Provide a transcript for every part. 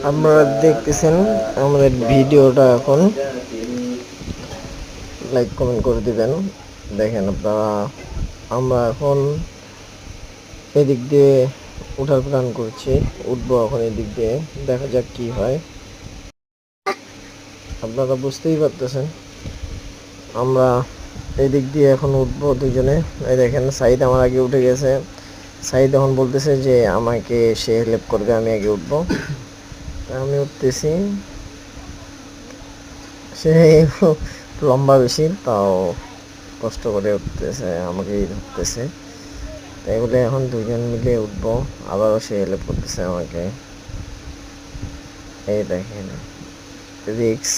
আপনারা দেখতেছেন আমাদের ভিডিওটা এখন, লাইক কমেন্ট করে দিবেন। দেখেন আপনারা, আমরা এখন এদিক দিয়ে উঠার প্ল্যান করছি, উঠবো এখন এদিক দিয়ে, দেখা যাক কি হয়। আপনারা বুঝতেই পারতেছেন আমরা এদিক দিয়ে এখন উঠবো দুজনে। এই দেখেন সাইদ আমার আগে উঠে গেছে। সাইদ এখন বলতেছে যে আমাকে সে হেল্প করবে, আমি আগে উঠবো। আমি উঠতেছি, সে লম্বা বেশি, তাও কষ্ট করে উঠতেছে, আমাকেই ধরতেছে। তাই বলে এখন দুজন মিলে উঠবো, আবারও সে হেল্প করতেছে আমাকে। এই দেখেন রিক্স,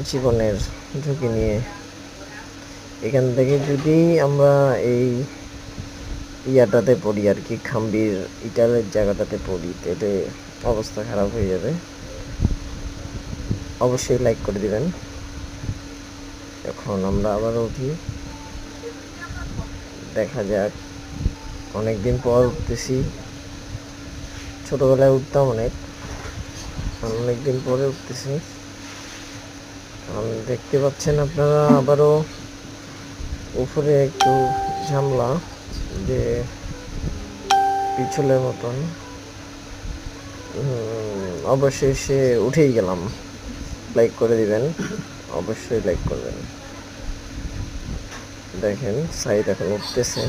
জীবনের ঝুঁকি নিয়ে এখান থেকে যদি আমরা এই ইয়াটাতে পড়ি আর কি, খাম্বির ইটারের জায়গাটাতে পড়ি, তাহলে অবস্থা খারাপ হয়ে যাবে। অবশ্যই লাইক করে দিবেন। এখন আমরা আবারও উঠি, দেখা যাক। অনেকদিন পর উঠতেছি, ছোটবেলায় উঠতাম অনেকদিন পরে উঠতেছি। দেখতে পাচ্ছেন আপনারা আবারও উপরে একটু ঝামলা, যে পিছলের মতন। অবশ্যই সে উঠেই গেলাম। লাইক করে দিবেন, অবশ্যই লাইক করবেন। দেখেন সাইদ এখন উঠতেছে।